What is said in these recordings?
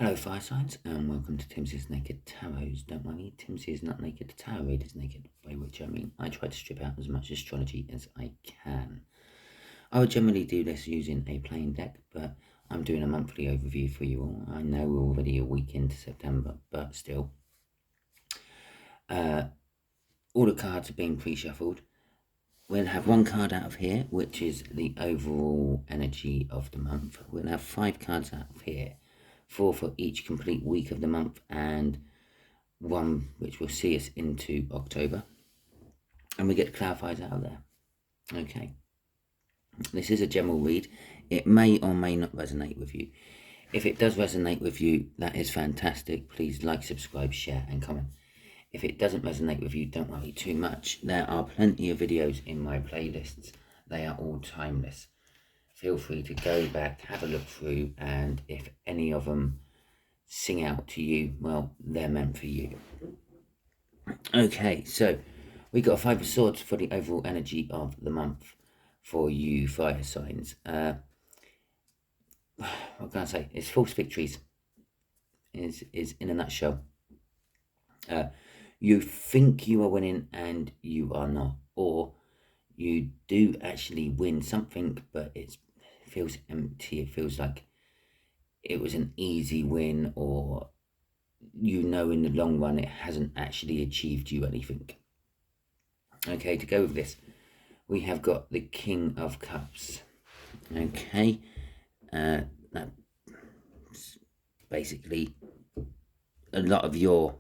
Hello fire signs and welcome to Timsy's Naked Tarot. Don't worry, Timsy is not naked, the tarot reader is naked, by which I mean I try to strip out as much astrology as I can. I would generally do this using a plain deck, but I'm doing a monthly overview for you all. I know we're already a week into September, but still. All the cards are being pre-shuffled. We'll have one card out of here, which is the overall energy of the month. We'll have 5 cards out of here. 4 for each complete week of the month and 1 which will see us into October, and we get clarifiers out of there. Okay, this is a general read. It may or may not resonate with you. If it does resonate with you, that is fantastic. Please like, subscribe, share and comment. If it doesn't resonate with you, don't worry too much. There are plenty of videos in my playlists. They are all timeless. Feel free to go back, have a look through, and if any of them sing out to you, well, they're meant for you. Okay, so we got 5 of Swords for the overall energy of the month for you fire signs. What can I say? It's false victories. Is in a nutshell. You think you are winning and you are not, or you do actually win something, but it feels empty. It feels like it was an easy win, or in the long run it hasn't actually achieved you anything. Okay, to go with this, we have got the King of Cups. Okay, that's basically a lot of your,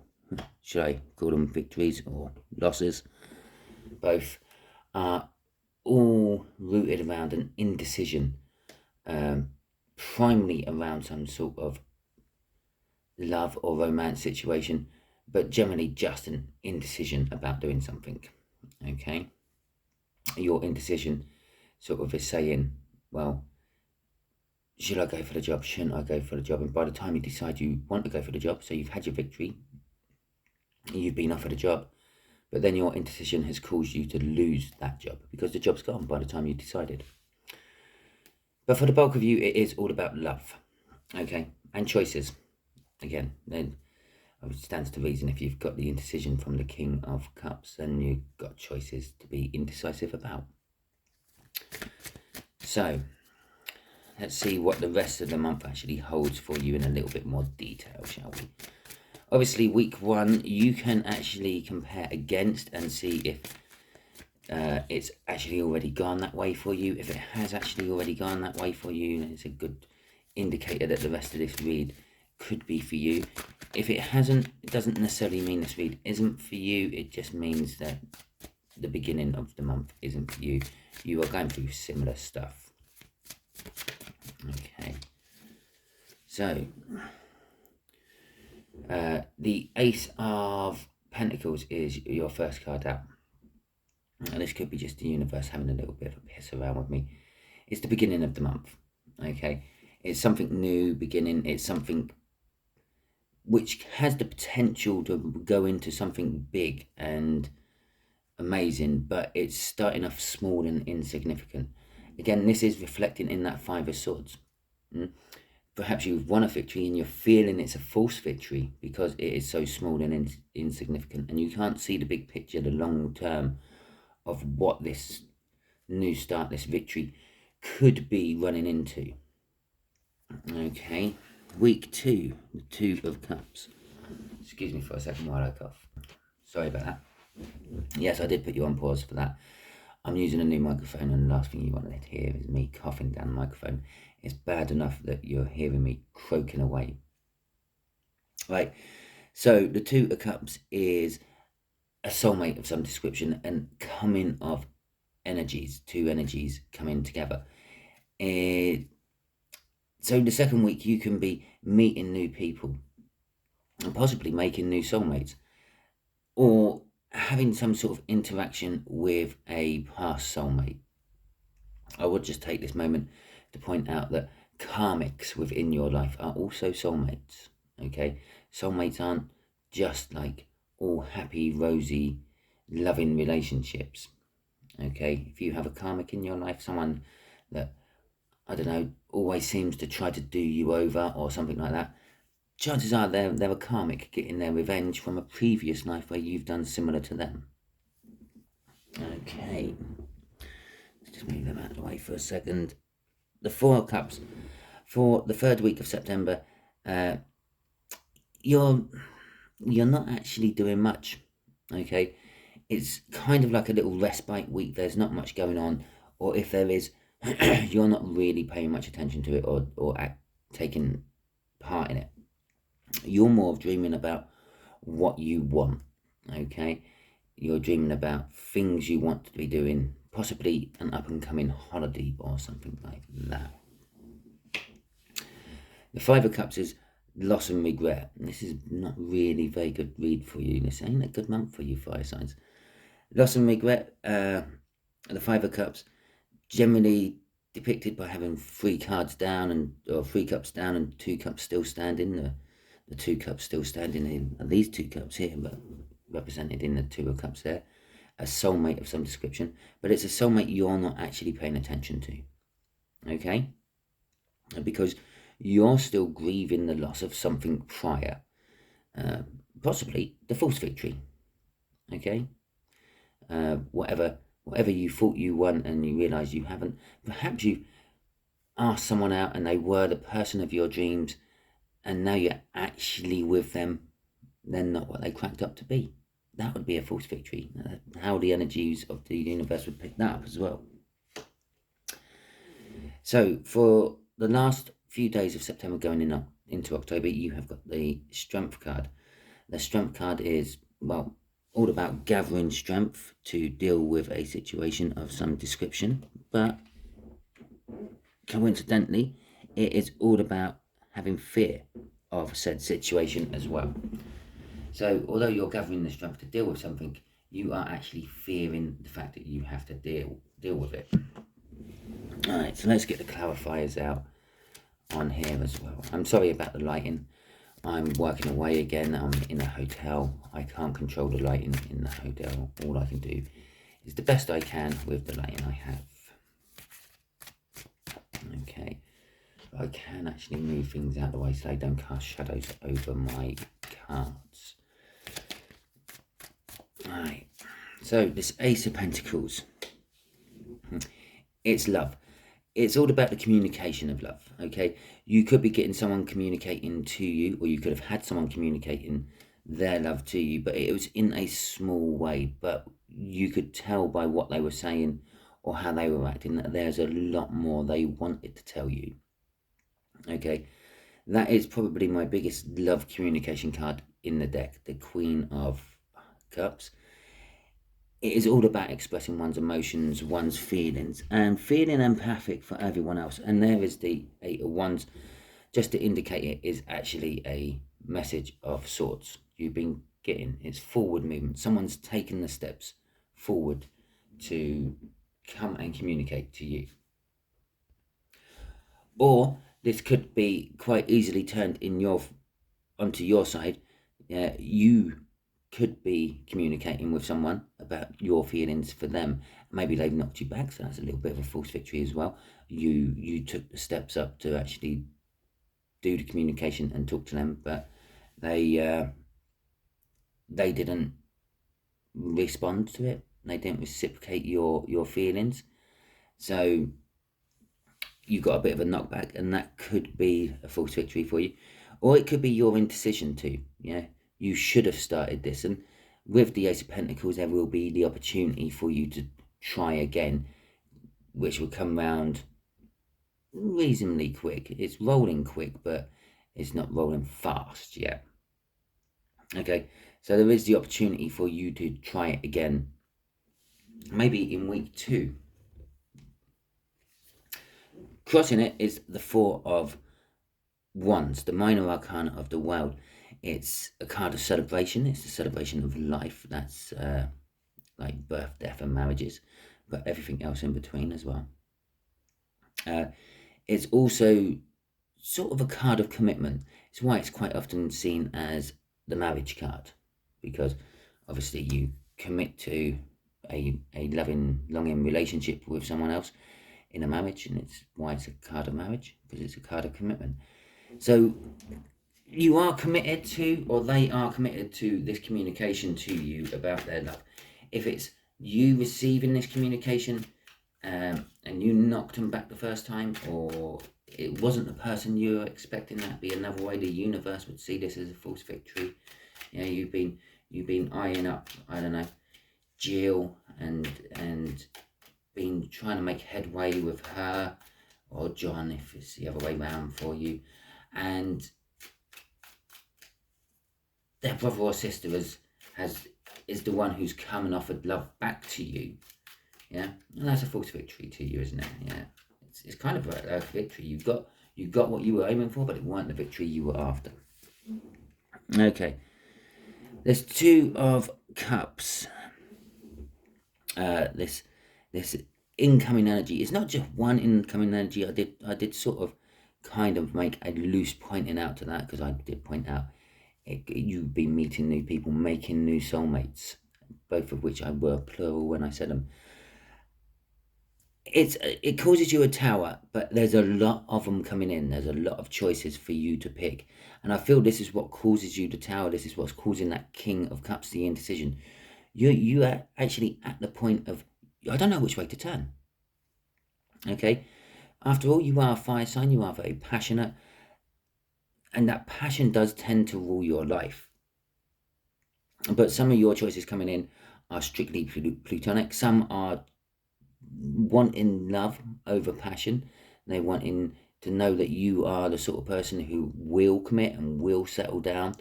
should I call them victories or losses, both, are all rooted around an indecision, primarily around some sort of love or romance situation, but generally just an indecision about doing something. Okay, your indecision sort of is saying, well, should I go for the job, shouldn't I go for the job? And by the time you decide you want to go for the job, so you've had your victory, you've been offered a job, but then your indecision has caused you to lose that job because the job's gone by the time you decided. But for the bulk of you, it is all about love, okay, and choices. Again, then it stands to reason if you've got the indecision from the King of Cups, then you've got choices to be indecisive about. So, let's see what the rest of the month actually holds for you in a little bit more detail, shall we? Obviously, week 1, you can actually compare against and see if it's actually already gone that way for you. If it has actually already gone that way for you, it's a good indicator that the rest of this read could be for you. If it hasn't, it doesn't necessarily mean this read isn't for you. It just means that the beginning of the month isn't for you. You are going through similar stuff. Okay. So, the Ace of Pentacles is your first card out. And this could be just the universe having a little bit of a piss around with me. It's the beginning of the month. Okay. It's something new beginning. It's something which has the potential to go into something big and amazing, but it's starting off small and insignificant. Again, this is reflecting in that 5 of Swords. Perhaps you've won a victory and you're feeling it's a false victory because it is so small and insignificant, and you can't see the big picture, the long term of what this new start, this victory could be running into. Okay, week 2, the 2 of Cups. Excuse me for a second while I cough. Sorry about that. Yes, I did put you on pause for that. I'm using a new microphone, and the last thing you want to hear is me coughing down the microphone. It's bad enough that you're hearing me croaking away. Right, so the 2 of Cups is a soulmate of some description and coming of energies, 2 energies coming together. So the second week you can be meeting new people and possibly making new soulmates, or having some sort of interaction with a past soulmate. I would just take this moment to point out that karmics within your life are also soulmates. Okay, soulmates aren't just like all happy, rosy, loving relationships. Okay, if you have a karmic in your life, someone that, I don't know, always seems to try to do you over or something like that, chances are they're a karmic getting their revenge from a previous life where you've done similar to them. Okay, let's just move them out of the way for a second. The Four of Cups for the third week of September. You're not actually doing much. Okay, it's kind of like a little respite week. There's not much going on, or if there is, you're not really paying much attention to it or taking part in it. You're more dreaming about what you want. Okay, you're dreaming about things you want to be doing, possibly an up and coming holiday or something like that. The Five of Cups is loss and regret. This is not really very good read for you. This ain't a good month for you, fire signs. Loss and regret. The Five of Cups, generally depicted by having three cups down and 2 cups still standing. The 2 cups still standing in these 2 cups here, but represented in the 2 of Cups there. A soulmate of some description, but it's a soulmate you're not actually paying attention to. Okay, because you're still grieving the loss of something prior, possibly the false victory. Okay, whatever you thought you won and you realise you haven't. Perhaps you asked someone out and they were the person of your dreams, and now you're actually with them. They're not what they cracked up to be. That would be a false victory. How the energies of the universe would pick that up as well. So for the last few days of September going into October, you have got the Strength card. The Strength card is, well, all about gathering strength to deal with a situation of some description, but coincidentally, it is all about having fear of said situation as well. So although you're gathering the strength to deal with something, you are actually fearing the fact that you have to deal with it. Alright, so let's get the clarifiers out on here as well. I'm sorry about the lighting. I'm working away again. I'm in a hotel. I can't control the lighting in the hotel. All I can do is the best I can with the lighting I have. Okay, I can actually move things out of the way so they don't cast shadows over my cards. Right, so this Ace of Pentacles, it's love. It's all about the communication of love, okay? You could be getting someone communicating to you, or you could have had someone communicating their love to you, but it was in a small way, but you could tell by what they were saying or how they were acting that there's a lot more they wanted to tell you, okay? That is probably my biggest love communication card in the deck, the Queen of Cups. It is all about expressing one's emotions, one's feelings, and feeling empathic for everyone else. And there is the Eight of Wands, just to indicate it is actually a message of sorts you've been getting. It's forward movement. Someone's taken the steps forward to come and communicate to you. Or this could be quite easily turned onto your side. You could be communicating with someone about your feelings for them. Maybe they've knocked you back, so that's a little bit of a false victory as well. You took the steps up to actually do the communication and talk to them, but they didn't respond to it. They didn't reciprocate your feelings, so you got a bit of a knockback, and that could be a false victory for you. Or it could be your indecision too. You should have started this, and with the Ace of Pentacles there will be the opportunity for you to try again, which will come round reasonably quick. It's rolling quick, but it's not rolling fast yet. Okay, so there is the opportunity for you to try it again, maybe in week 2. Crossing it is the Four of Wands, the minor arcana of the world. It's a card of celebration. It's a celebration of life. That's like birth, death, and marriages, but everything else in between as well. It's also sort of a card of commitment. It's why it's quite often seen as the marriage card, because obviously you commit to a loving, longing relationship with someone else in a marriage, and it's why it's a card of marriage, because it's a card of commitment. So you are committed to, or they are committed to, this communication to you about their love. If it's you receiving this communication and you knocked them back the first time, or it wasn't the person you were expecting, that'd be another way the universe would see this as a false victory. You know, you've been eyeing up, I don't know, Jill, and been trying to make headway with her, or John if it's the other way round for you, and their brother or sister is the one who's coming offered love back to you. Yeah, and that's a false victory to you, isn't it? Yeah, it's kind of a victory. You got what you were aiming for, but it weren't the victory you were after. Okay, there's Two of Cups. This incoming energy. It's not just one incoming energy. I did sort of kind of make a loose pointing out to that, because I did point out you've been meeting new people, making new soulmates, both of which I were plural when I said them. It causes you a tower, but there's a lot of them coming in. There's a lot of choices for you to pick, and I feel this is what causes you the tower. This is what's causing that King of Cups, the indecision. You are actually at the point of, I don't know which way to turn. Okay, after all, you are a fire sign. You are very passionate, and that passion does tend to rule your life. But some of your choices coming in are strictly plutonic. Some are wanting love over passion. They wanting to know that you are the sort of person who will commit and will settle down,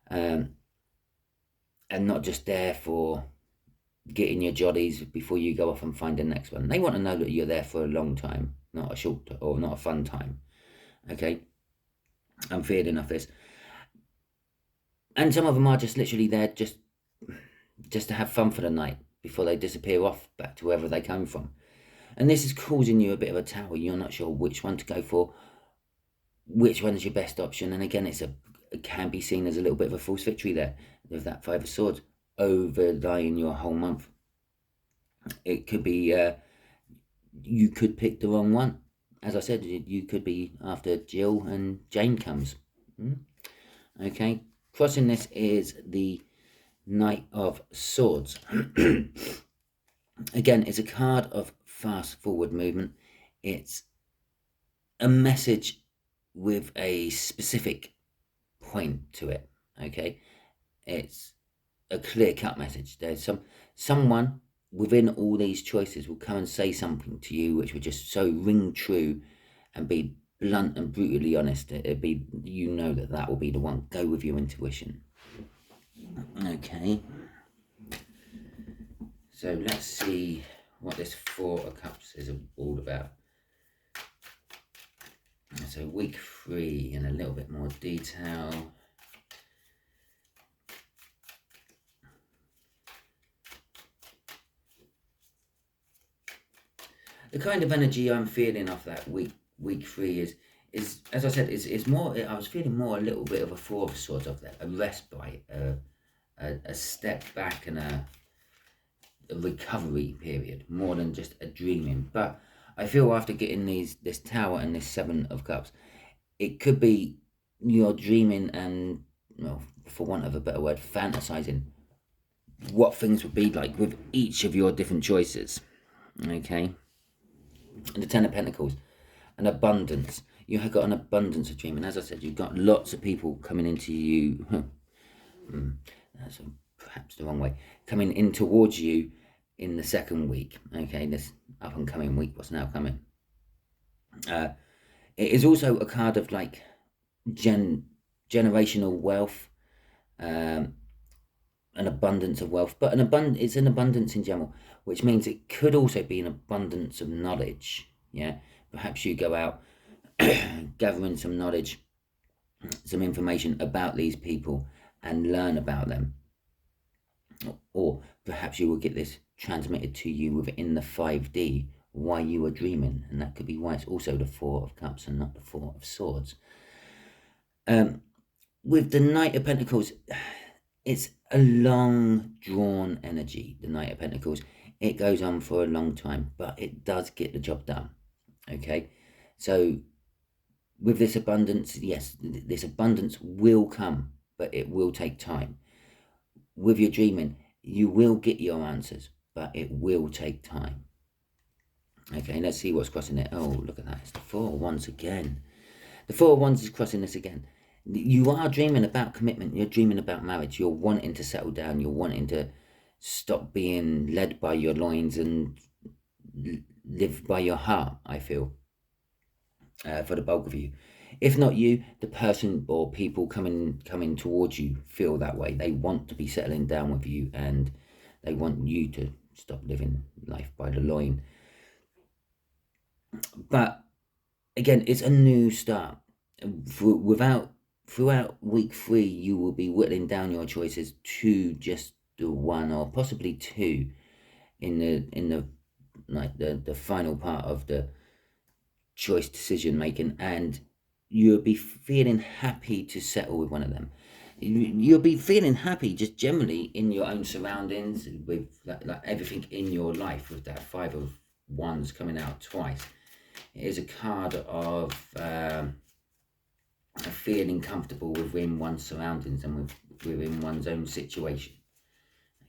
and not just there for getting your jollies before you go off and find the next one. They want to know that you're there for a long time, not a short or not a fun time. Okay, I'm feeling off this. And some of them are just literally there just to have fun for the night before they disappear off back to wherever they came from. And this is causing you a bit of a tower. You're not sure which one to go for, which one's your best option. And again, it can be seen as a little bit of a false victory there, with that Five of Swords overlying your whole month. It could be you could pick the wrong one. As I said, you could be after Jill and Jane comes. Okay, crossing this is the Knight of Swords. Again, it's a card of fast forward movement. It's a message with a specific point to it. Okay, it's a clear-cut message. There's someone within all these choices will come and say something to you which would just so ring true and be blunt and brutally honest. It'd be, you know, that will be the one. Go with your intuition. Okay, so let's see what this Four of Cups is all about. So week 3 in a little bit more detail. The kind of energy I'm feeling off that week 3 is as I said, is more. I was feeling more a little bit of a Four of Swords of that, a respite, a step back, and a recovery period, more than just a dreaming. But I feel after getting this Tower and this Seven of Cups, it could be you're dreaming and, well, for want of a better word, fantasizing what things would be like with each of your different choices. Okay. And the Ten of Pentacles, an abundance. You have got an abundance of dreaming. As I said, you've got lots of people coming into you. That's perhaps the wrong way. Coming in towards you in the second week. Okay, this up and coming week, what's now coming. It is also a card of like generational wealth, an abundance of wealth, but it's an abundance in general, which means it could also be an abundance of knowledge. Yeah, perhaps you go out gathering some knowledge, some information about these people and learn about them, or perhaps you will get this transmitted to you within the 5D why you were dreaming, and that could be why it's also the Four of Cups and not the Four of Swords. With the Knight of Pentacles, it's a long drawn energy. The Knight of Pentacles, it goes on for a long time, but it does get the job done. Okay, so with this abundance, yes, this abundance will come, but it will take time. With your dreaming, you will get your answers, but it will take time. Okay, let's see what's crossing it. Oh, look at that. It's the Four of Wands again. The Four of Wands is crossing this again. You are dreaming about commitment. You're dreaming about marriage. You're wanting to settle down. You're wanting to stop being led by your loins and live by your heart, I feel, for the bulk of you. If not you, the person or people coming towards you feel that way. They want to be settling down with you, and they want you to stop living life by the loin. But again, it's a new start. Throughout week 3, you will be whittling down your choices to just the one or possibly two in the final part of the choice decision making, and you'll be feeling happy to settle with one of them. You'll be feeling happy just generally in your own surroundings, with like everything in your life, with that Five of Wands coming out twice. It is a card of feeling comfortable within one's surroundings and within one's own situation.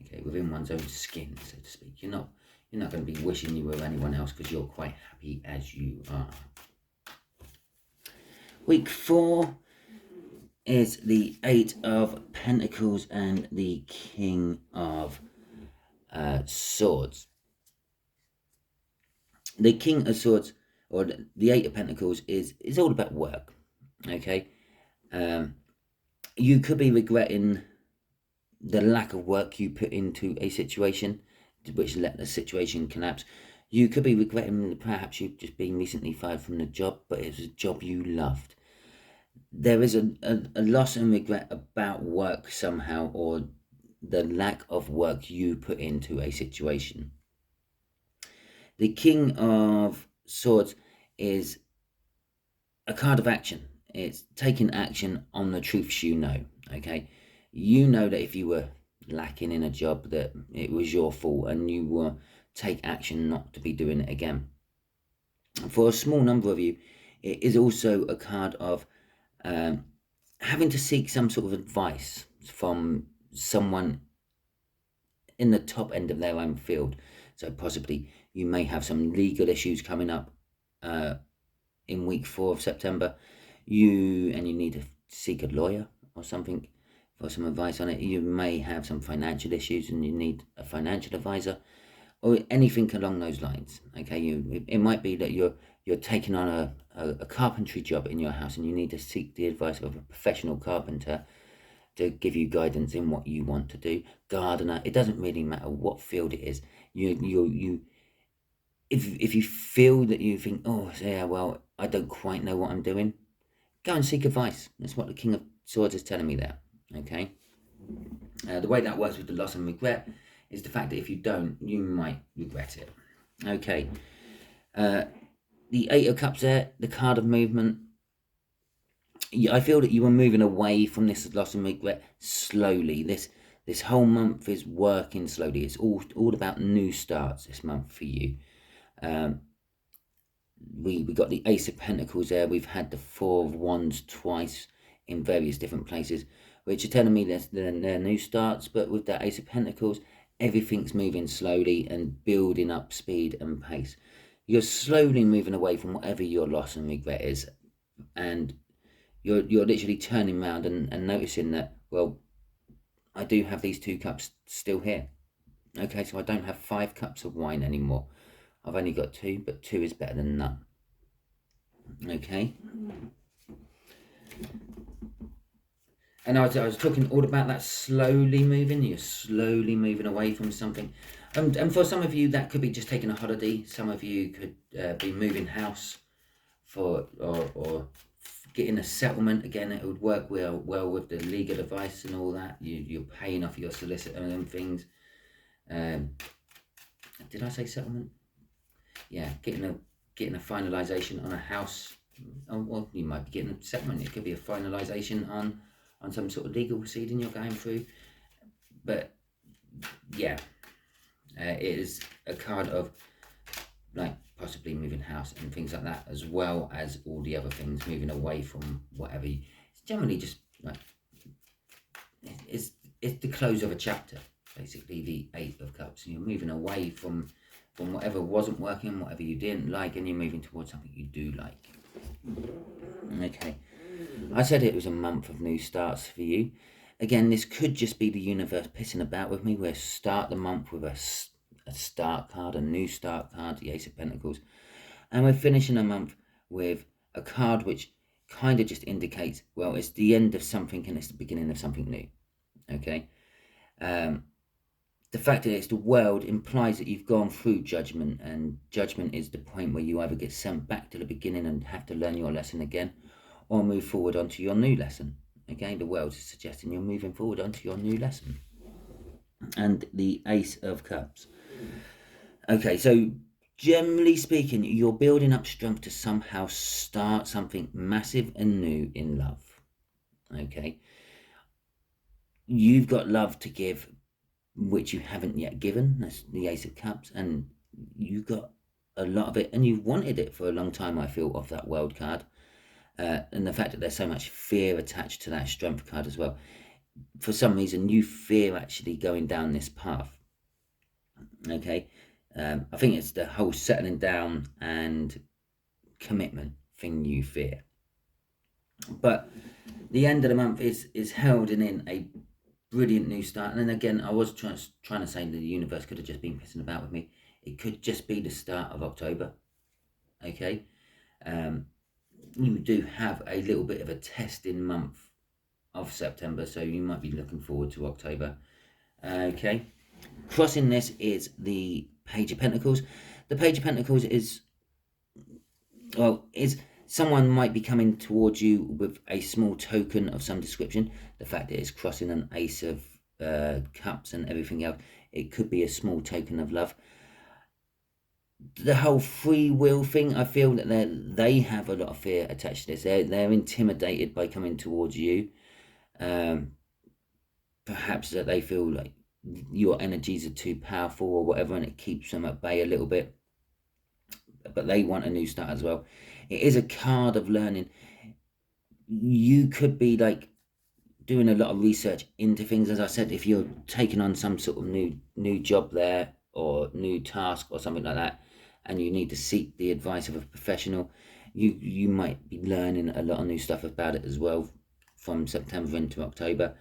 Okay, within one's own skin, so to speak. You're not going to be wishing you were anyone else, because you're quite happy as you are. Week 4 is the Eight of Pentacles and the King of Swords. The King of Swords, or the Eight of Pentacles, is all about work. Okay, you could be regretting the lack of work you put into a situation, which let the situation collapse. You could be regretting perhaps you've just been recently fired from the job, but it was a job you loved. There is a loss and regret about work somehow, or the lack of work you put into a situation. The King of Swords is a card of action. It's taking action on the truths you know. Okay, you know that if you were lacking in a job, that it was your fault, and you will take action not to be doing it again. For a small number of you, it is also a card of having to seek some sort of advice from someone in the top end of their own field. So possibly you may have some legal issues coming up in week 4 of September. You need to seek a lawyer or something for some advice on it. You may have some financial issues and you need a financial advisor, or anything along those lines. Okay, it might be that you're taking on a carpentry job in your house, and you need to seek the advice of a professional carpenter to give you guidance in what you want to do. Gardener, it doesn't really matter what field it is. If you feel that you think, oh yeah, well, I don't quite know what I'm doing, go and seek advice. That's what the King of Swords is telling me there. Okay, the way that works with the loss and regret is the fact that if you don't, you might regret it. Okay, the Eight of Cups there, the card of movement. I feel that you are moving away from this loss and regret slowly. This whole month is working slowly. It's all about new starts this month for you. We got the Ace of Pentacles there. We've had the Four of Wands twice in various different places, which are telling me they're new starts. But with that Ace of Pentacles, everything's moving slowly and building up speed and pace. You're slowly moving away from whatever your loss and regret is, and you're literally turning around and noticing that, well, I do have these 2 cups still here. Okay, so I don't have 5 cups of wine anymore. I've only got 2, but 2 is better than none. Okay. And I was talking all about that slowly moving. You're slowly moving away from something. And for some of you, that could be just taking a holiday. Some of you could be moving house or getting a settlement. Again, it would work well with the legal advice and all that. You're paying off your solicitor and things. Did I say settlement? Yeah, getting a finalisation on a house. Oh, well, you might be getting a settlement. It could be a finalisation on some sort of legal proceeding you're going through. But yeah, it is a card of like possibly moving house and things like that, as well as all the other things, moving away from whatever. It's generally just like it's the close of a chapter, basically the Eight of Cups. You're moving away from whatever wasn't working, whatever you didn't like, and you're moving towards something you do like. Okay, I said it was a month of new starts for you. Again, this could just be the universe pissing about with me. We'll start the month with a start card, a new start card, the Ace of Pentacles. And we're finishing a month with a card which kind of just indicates, well, it's the end of something and it's the beginning of something new. Okay? The fact that it's the world implies that you've gone through judgment, and judgment is the point where you either get sent back to the beginning and have to learn your lesson again, or move forward onto your new lesson. Okay, the world is suggesting you're moving forward onto your new lesson. And the Ace of Cups. Okay, so generally speaking, you're building up strength to somehow start something massive and new in love. Okay, you've got love to give, which you haven't yet given. That's the Ace of Cups, and you've got a lot of it, and you've wanted it for a long time, I feel, off that World card. And the fact that there's so much fear attached to that Strength card as well. For some reason, you fear actually going down this path. Okay, I think it's the whole settling down and commitment thing you fear. But the end of the month is held in a brilliant new start. And then again, I was trying to say that the universe could have just been pissing about with me. It could just be the start of October. Okay, you do have a little bit of a testing month of September, so you might be looking forward to October. Okay, crossing this is the Page of Pentacles. The Page of Pentacles is someone might be coming towards you with a small token of some description. The fact that it's crossing an Ace of Cups and everything else, it could be a small token of love. The whole free will thing, I feel that they have a lot of fear attached to this. They're intimidated by coming towards you. Perhaps that they feel like your energies are too powerful or whatever, and it keeps them at bay a little bit. But they want a new start as well. It is a card of learning. You could be like doing a lot of research into things. As I said, if you're taking on some sort of new job there, or new task or something like that, and you need to seek the advice of a professional, you might be learning a lot of new stuff about it as well from September into October.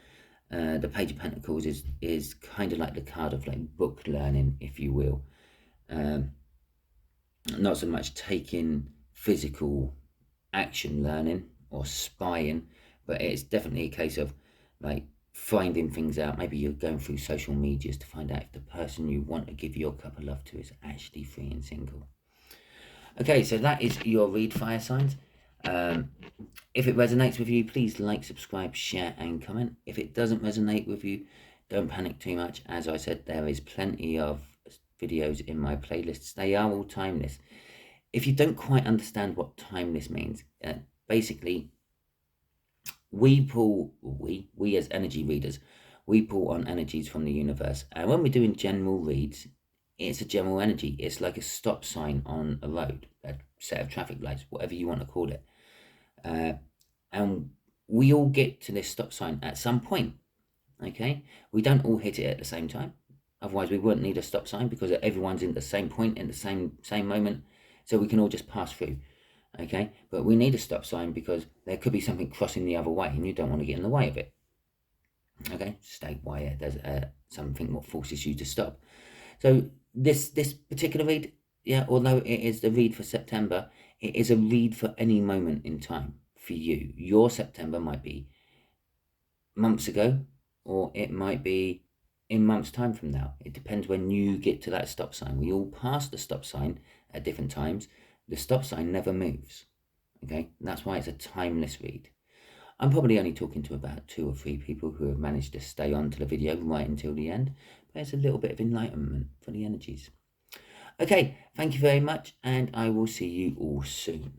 The Page of Pentacles is kind of like the card of like book learning, if you will. Not so much taking physical action learning or spying, but it's definitely a case of like finding things out. Maybe you're going through social medias to find out if the person you want to give your cup of love to is actually free and single. Okay, so that is your read, fire signs. If it resonates with you, please like, subscribe, share and comment. If it doesn't resonate with you, don't panic too much. As I said, there is plenty of videos in my playlists. They are all timeless. If you don't quite understand what timeless means, basically we as energy readers, we pull on energies from the universe, and when we're doing general reads, it's a general energy. It's like a stop sign on a road, a set of traffic lights, whatever you want to call it, and we all get to this stop sign at some point. Okay, we don't all hit it at the same time, otherwise we wouldn't need a stop sign, because everyone's in the same point in the same moment, so we can all just pass through. Okay, but we need a stop sign because there could be something crossing the other way and you don't want to get in the way of it. Okay, state why there's something what forces you to stop. So this particular read, although it is the read for September, it is a read for any moment in time for you. Your September might be months ago, or it might be in months' time from now. It depends when you get to that stop sign. We all pass the stop sign at different times. The stop sign never moves. Okay, and that's why it's a timeless read. I'm probably only talking to about 2 or 3 people who have managed to stay on to the video right until the end, but it's a little bit of enlightenment for the energies. Okay, thank you very much, and I will see you all soon.